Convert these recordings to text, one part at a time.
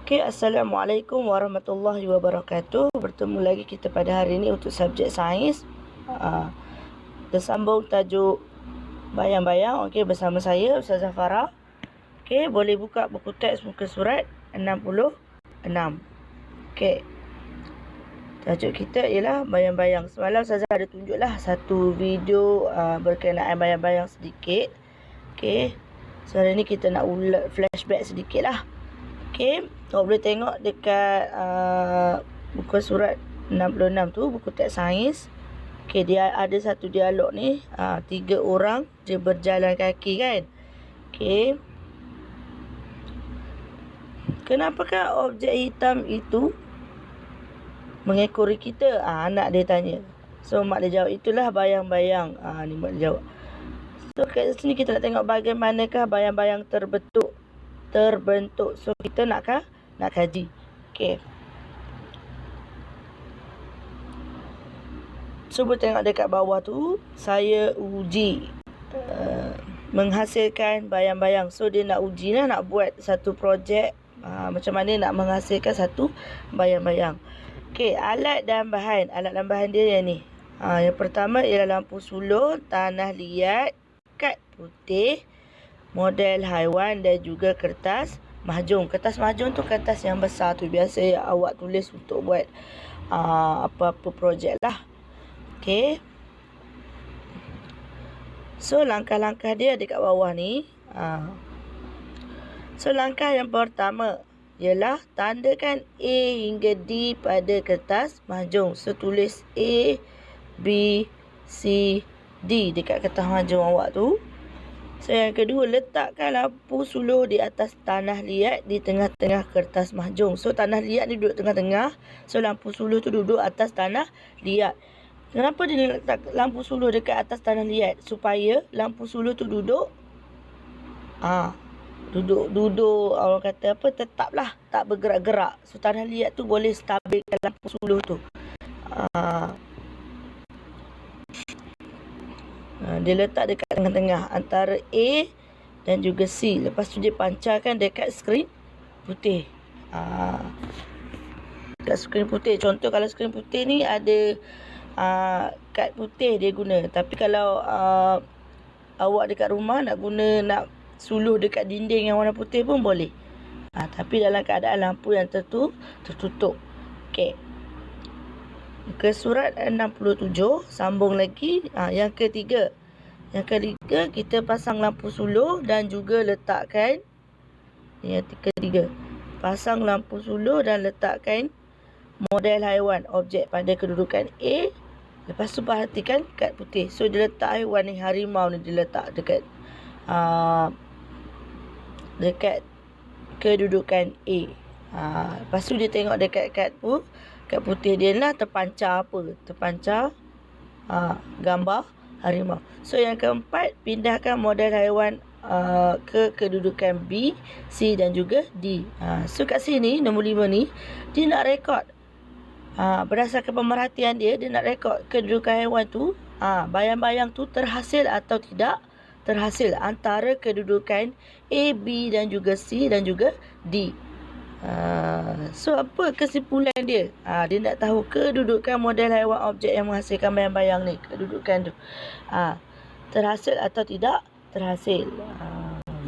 Okay, Assalamualaikum warahmatullahi wabarakatuh. Bertemu lagi kita pada hari ini untuk subjek sains. Tersambung tajuk bayang-bayang. Okay, bersama saya Ustazah Farah. Okay, boleh buka buku teks muka surat 66. Okay, tajuk kita ialah bayang-bayang. Semalam Ustazah ada tunjuklah satu video berkenaan bayang-bayang sedikit. Okay, so hari ni kita nak flashback sedikit lah. Okay, kau boleh tengok dekat buku surat 66 tu, buku teks sains. Okay, dia ada satu dialog ni. 3 orang dia berjalan kaki kan. Okay, kenapakah objek hitam itu mengekori kita? Anak dia tanya. So mak dia jawab, itulah bayang-bayang. Ni mak dia jawab. So kat sini kita nak tengok bagaimanakah bayang-bayang terbentuk. So kita nak kaji. Okay, so boleh tengok dekat bawah tu, saya uji menghasilkan bayang-bayang. So dia nak uji lah, nak buat satu projek macam mana nak menghasilkan satu bayang-bayang. Okay, alat dan bahan dia yang ni. Yang pertama ialah lampu sulur, tanah liat, kad putih, model haiwan dan juga kertas mahjong. Kertas mahjong tu kertas yang besar tu, biasa awak tulis untuk buat apa-apa projek lah. Okay, so langkah-langkah dia dekat bawah ni. So langkah yang pertama ialah tandakan A hingga D pada kertas mahjong. So tulis A, B, C, D dekat kertas mahjong awak tu. So yang kedua, letakkan lampu sulur di atas tanah liat di tengah-tengah kertas mahjong. So tanah liat ni duduk tengah-tengah. So lampu sulur tu duduk atas tanah liat. Kenapa dia letak lampu sulur dekat atas tanah liat? Supaya lampu sulur tu duduk orang kata apa, tetap lah, tak bergerak-gerak. So tanah liat tu boleh stabilkan lampu sulur tu. Dia letak dekat tengah-tengah antara A dan juga C. Lepas tu dia pancarkan dekat skrin putih. Dekat skrin putih. Contoh kalau skrin putih ni ada kad putih dia guna. Tapi kalau awak dekat rumah nak suluh dekat dinding yang warna putih pun boleh. Tapi dalam keadaan lampu yang tertutup. Okey. Ke surat 67, sambung lagi. Yang ketiga, kita pasang lampu sulur dan juga letakkan. Yang ketiga, pasang lampu sulur dan letakkan model haiwan objek pada kedudukan A. Lepas tu perhatikan kad putih. So dia letak haiwan ni, harimau ni dia letak dekat kedudukan A. Lepas tu dia tengok dekat kad putih dia lah terpancar gambar harimau. So yang keempat, pindahkan model haiwan ke kedudukan B, C dan juga D. So kat sini nombor 5 ni dia nak rekod. Berdasarkan pemerhatian dia nak rekod kedudukan haiwan tu, bayang-bayang tu terhasil atau tidak terhasil antara kedudukan A, B dan juga C dan juga D. So apa kesimpulan dia? Dia nak tahu kedudukan model haiwan objek yang menghasilkan bayang-bayang ni, kedudukan tu terhasil atau tidak terhasil.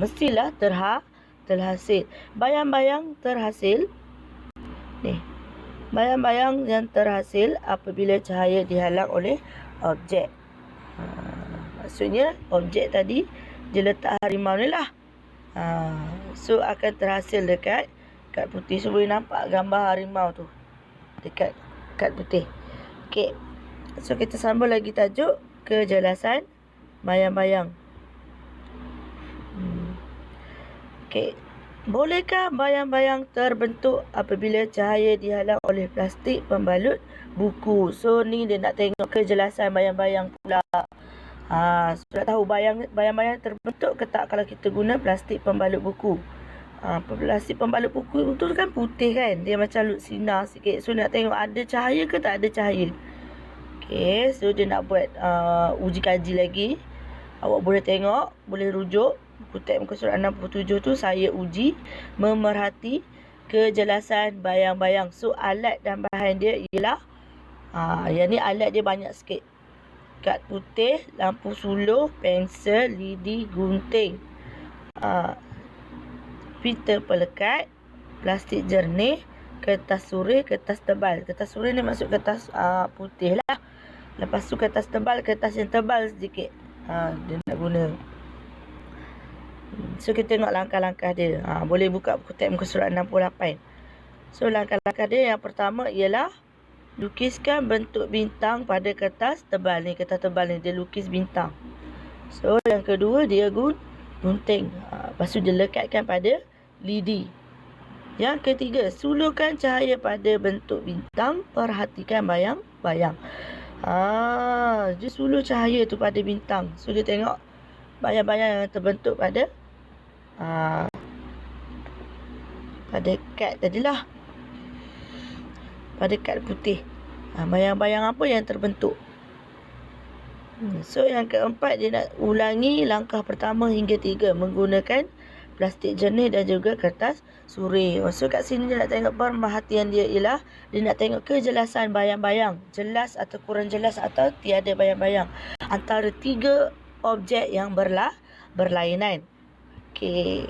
Mestilah terhasil. Bayang-bayang terhasil ni. Bayang-bayang yang terhasil apabila cahaya dihalang oleh objek. Maksudnya objek tadi dia letak harimau ni lah. So akan terhasil dekat kad putih. So boleh nampak gambar harimau tu dekat kad putih. Okey, so kita sambung lagi tajuk kejelasan bayang-bayang. Okey, bolehkah bayang-bayang terbentuk apabila cahaya dihalang oleh plastik pembalut buku? So ni dia nak tengok kejelasan bayang-bayang pula. Sudah tahu bayang-bayang terbentuk ke tak kalau kita guna plastik pembalut buku. Plastik pembalut buku tu kan putih kan, dia macam lut sinar sikit. So nak tengok ada cahaya ke tak ada cahaya. Okay, so dia nak buat uji kaji lagi. Awak boleh tengok, boleh rujuk buku teks muka surat 67 tu, saya uji memerhati kejelasan bayang-bayang. So alat dan bahan dia ialah yang ni alat dia banyak sikit. Kad putih, lampu suluh, pensel, lidi, gunting, pita pelekat, plastik jernih, kertas surai, kertas tebal. Kertas surai ni maksud kertas putih lah. Lepas tu kertas tebal, kertas yang tebal sedikit. Dia nak guna. So kita tengok langkah-langkah dia. Boleh buka buku teks muka surat 68. So langkah-langkah dia yang pertama ialah lukiskan bentuk bintang pada kertas tebal ni. Kertas tebal ni dia lukis bintang. So yang kedua dia gunting. Lepas tu dia lekatkan pada lidi. Yang ketiga, suluhkan cahaya pada bentuk bintang. Perhatikan bayang-bayang. Dia suluh cahaya tu pada bintang. So dia tengok bayang-bayang yang terbentuk pada kad tadilah. Pada kad putih. Bayang-bayang apa yang terbentuk. So yang keempat, dia nak ulangi langkah pertama hingga 3 menggunakan plastik jernih dan juga kertas surai. So kat sini dia nak tengok pemerhatian dia ialah dia nak tengok kejelasan bayang-bayang. Jelas atau kurang jelas atau tiada bayang-bayang. Antara 3 objek yang berlainan. Okey.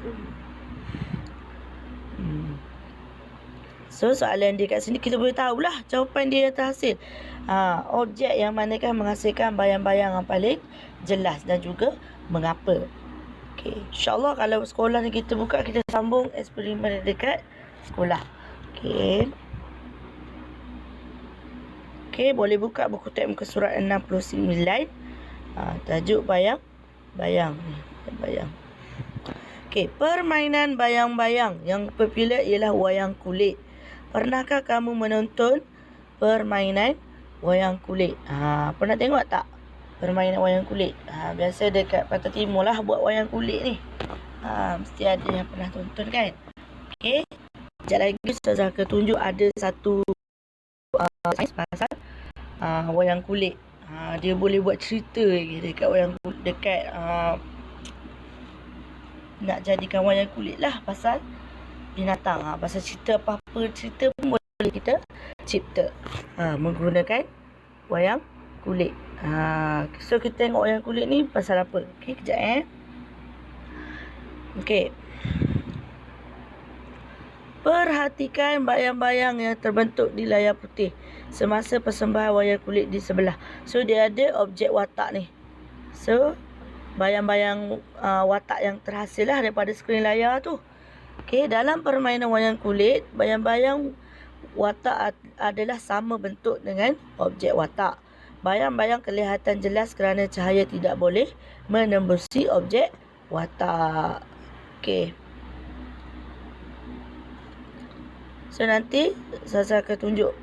So soalan dia kat sini kita boleh tahulah jawapan dia yang terhasil. Objek yang manakah menghasilkan bayang-bayang yang paling jelas dan juga mengapa. Okey, insyaAllah kalau sekolah ni kita buka, kita sambung eksperimen dekat sekolah. Okey. Okey, boleh buka buku teks muka surat 69. Tajuk bayang-bayang. Okey, permainan bayang-bayang yang popular ialah wayang kulit. Pernahkah kamu menonton permainan wayang kulit? Pernah tengok tak permainan wayang kulit? Biasa dekat Pantai Timur lah buat wayang kulit ni. Mesti ada yang pernah tonton kan? Okey. Sekejap lagi Ustazah akan tunjuk ada satu sains pasal wayang kulit. Dia boleh buat cerita lagi dekat wayang kulit, dekat nak jadikan wayang kulit lah pasal binatang. Pasal cerita apa-apa cerita pun boleh kita cipta menggunakan wayang kulit. So kita tengok wayang kulit ni pasal apa. Okey, kejap Okey. Perhatikan bayang-bayang yang terbentuk di layar putih semasa persembahan wayang kulit di sebelah. So dia ada objek watak ni. So bayang-bayang watak yang terhasil lah daripada skrin layar tu. Okey, dalam permainan wayang kulit, bayang-bayang watak adalah sama bentuk dengan objek watak. Bayang-bayang kelihatan jelas kerana cahaya tidak boleh menembusi objek watak. Okey. So nanti saya akan tunjuk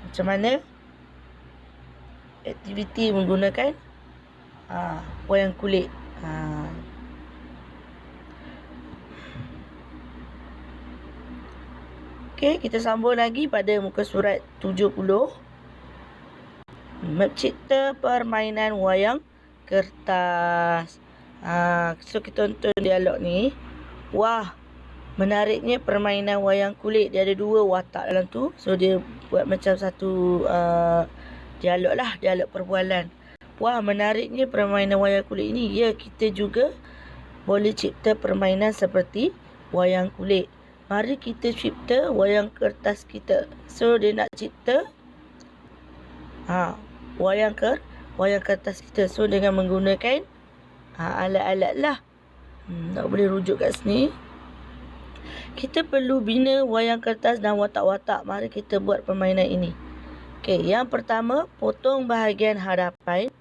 macam mana aktiviti menggunakan wayang kulit. Okey, kita sambung lagi pada muka surat 70. Mencipta permainan wayang kertas. So kita tonton dialog ni. Wah, menariknya permainan wayang kulit. Dia ada 2 watak dalam tu. So dia buat macam satu dialog lah, dialog perbualan. Wah, menariknya permainan wayang kulit ini. Ya, kita juga boleh cipta permainan seperti wayang kulit. Mari kita cipta wayang kertas kita. So dia nak cipta wayang kertas kita. So dengan menggunakan alat-alat lah. Tak boleh rujuk kat sini. Kita perlu bina wayang kertas dan watak-watak. Mari kita buat permainan ini. Okey, yang pertama, potong bahagian hadapan,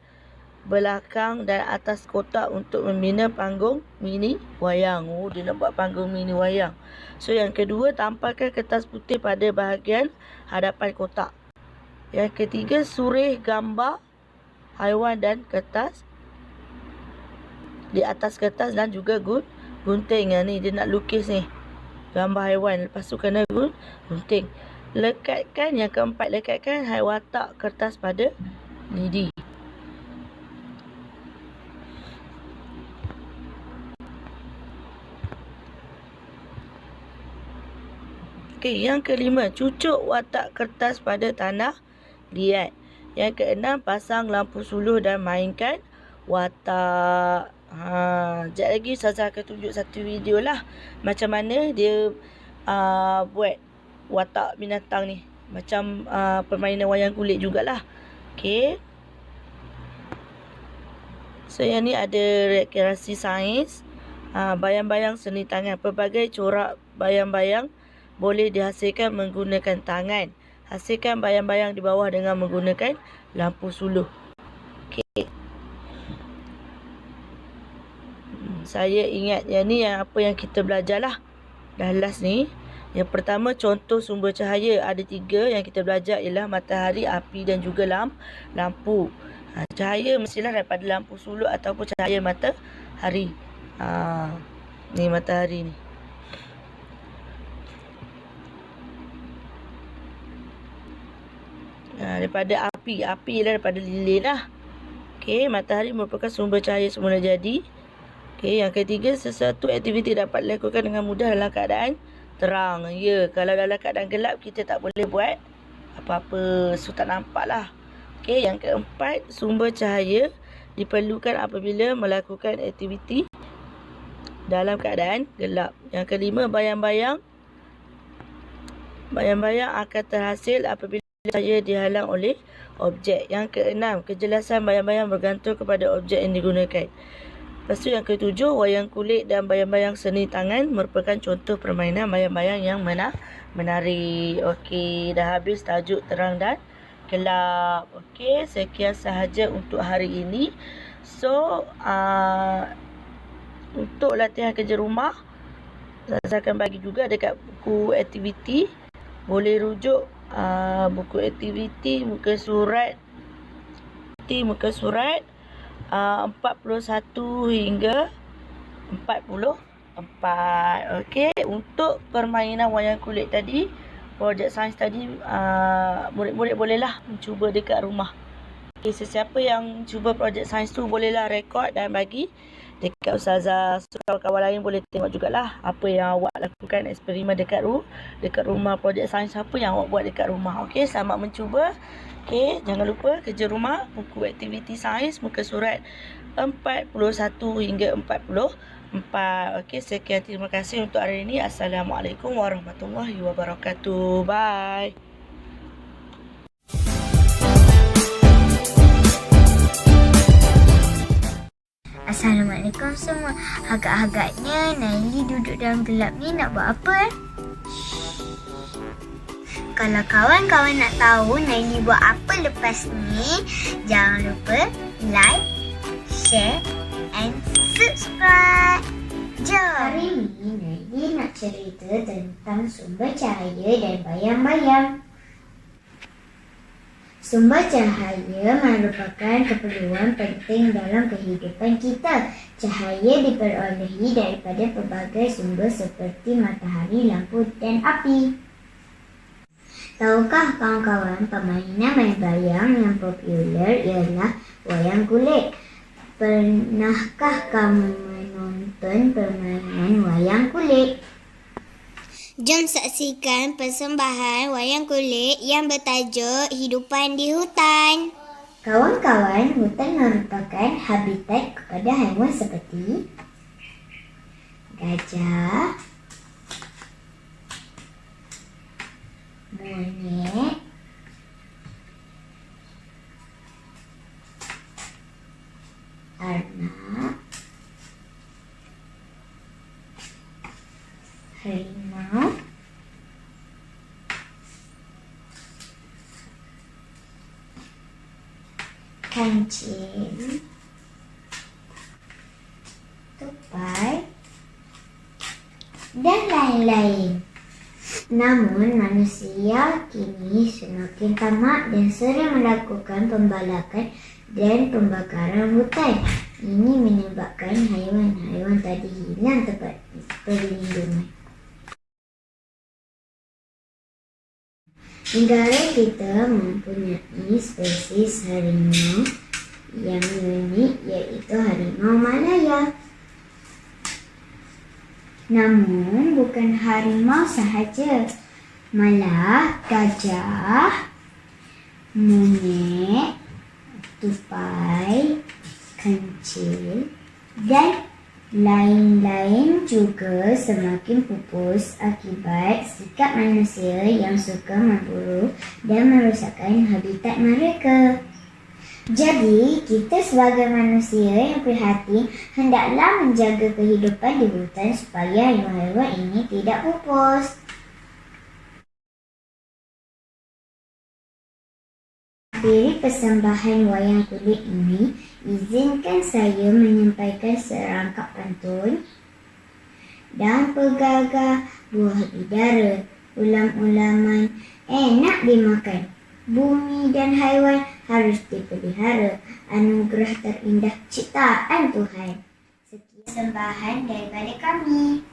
belakang dan atas kotak untuk membina panggung mini wayang. Dia nak buat panggung mini wayang. So yang kedua, tampalkan kertas putih pada bahagian hadapan kotak. Yang ketiga, surih gambar haiwan dan kertas di atas kertas dan juga gunting. Yang ni dia nak lukis ni gambar haiwan, lepas tu kena gunting. Lekatkan yang keempat, lekatkan watak kertas pada lidi. Okey, yang kelima, cucuk watak kertas pada tanah liat. Yang keenam, pasang lampu suluh dan mainkan watak. Sekejap lagi Ustazah akan tunjuk satu video lah macam mana dia buat watak binatang ni. Macam permainan wayang kulit jugalah. Okey. So yang ni ada rekreasi sains, bayang-bayang seni tangan. Pelbagai corak bayang-bayang boleh dihasilkan menggunakan tangan. Hasilkan bayang-bayang di bawah dengan menggunakan lampu suluh. Okey. Saya ingat yang ni yang apa yang kita belajar lah. Dah last ni. Yang pertama, contoh sumber cahaya. Ada 3 yang kita belajar ialah matahari, api dan juga lampu. Cahaya mestilah daripada lampu suluh ataupun cahaya matahari. Ni matahari ni. Daripada api. Api ialah daripada lilin lah. Okey, matahari merupakan sumber cahaya semula jadi. Okey, yang ketiga, sesuatu aktiviti dapat dilakukan dengan mudah dalam keadaan terang. Ya, kalau dalam keadaan gelap kita tak boleh buat apa-apa, so tak nampak lah. Okey, yang keempat, sumber cahaya diperlukan apabila melakukan aktiviti dalam keadaan gelap. Yang kelima, bayang-bayang akan terhasil apabila cahaya dihalang oleh objek. Yang keenam, kejelasan bayang-bayang bergantung kepada objek yang digunakan. Lepas tu yang ketujuh, wayang kulit dan bayang-bayang seni tangan merupakan contoh permainan bayang-bayang yang menarik. Okey, dah habis tajuk terang dan gelap. Okey, sekian sahaja untuk hari ini. So, untuk latihan kerja rumah, saya akan bagi juga dekat buku aktiviti. Boleh rujuk buku aktiviti muka surat 41 hingga 44. Okey, untuk permainan wayang kulit tadi, projek sains tadi, murid-murid bolehlah mencuba dekat rumah. Okey, sesiapa yang cuba projek sains tu bolehlah rekod dan bagi dekat Ustazah. So, kawan-kawan lain boleh tengok jugalah apa yang awak lakukan eksperimen dekat rumah, projek sains apa yang awak buat dekat rumah. Okey, selamat mencuba. Okey, jangan lupa kerja rumah, buku aktiviti sains muka surat 41 hingga 44. Okey, sekian, terima kasih untuk hari ini. Assalamualaikum warahmatullahi wabarakatuh. Bye. Assalamualaikum semua. Agak-agaknya Naili duduk dalam gelap ni nak buat apa? Kalau kawan-kawan nak tahu Naili buat apa lepas ni, jangan lupa like, share and subscribe. Jom! Hari ni Naili nak cerita tentang sumber cahaya dan bayang-bayang. Sumber cahaya merupakan keperluan penting dalam kehidupan kita. Cahaya diperolehi daripada pelbagai sumber seperti matahari, lampu dan api. Tahukah kawan-kawan, permainan bayang-bayang yang popular ialah wayang kulit. Pernahkah kamu menonton permainan wayang kulit? Jom saksikan persembahan wayang kulit yang bertajuk Hidupan di Hutan. Kawan-kawan, hutan merupakan habitat kepada haiwan seperti gajah, monyet, arnab, harimau, kancil, tupai, dan lain-lain. Namun, manusia kini semakin tamak dan sering melakukan pembalakan dan pembakaran hutan. Ini menyebabkan haiwan-haiwan tadi hilang tempat perlindungan. Negara kita mempunyai spesies harimau yang unik, iaitu harimau Malaya. Namun bukan harimau sahaja. malah gajah, monyet, tupai, kencil dan lain-lain juga semakin pupus akibat sikap manusia yang suka memburu dan merosakkan habitat mereka. Jadi, kita sebagai manusia yang prihatin hendaklah menjaga kehidupan di hutan supaya haiwan-haiwan ini tidak pupus. Akhiri persembahan wayang kulit ini, izinkan saya menyampaikan serangkap pantun. Daun pegagar, buah bidara, ulam-ulaman enak dimakan. Bumi dan haiwan harus dipelihara, anugerah terindah ciptaan Tuhan. Sekian persembahan daripada kami.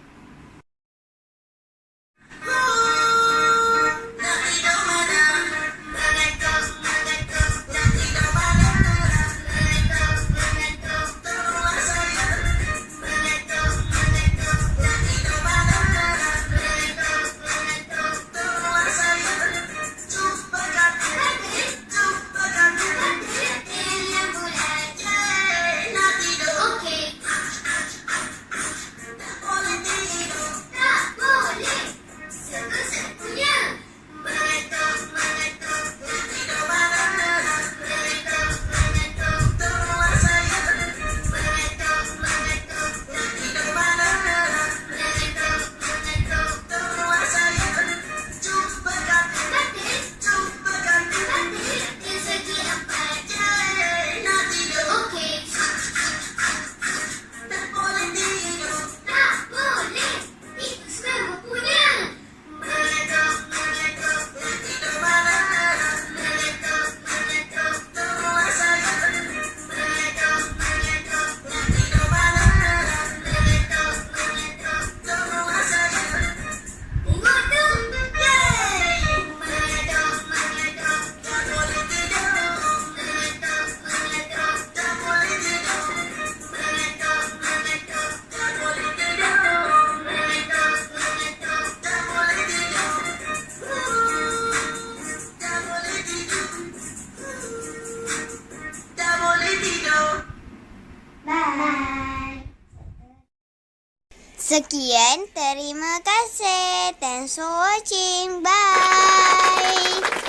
Bye. Sekian, terima kasih. Thanks for watching. Bye.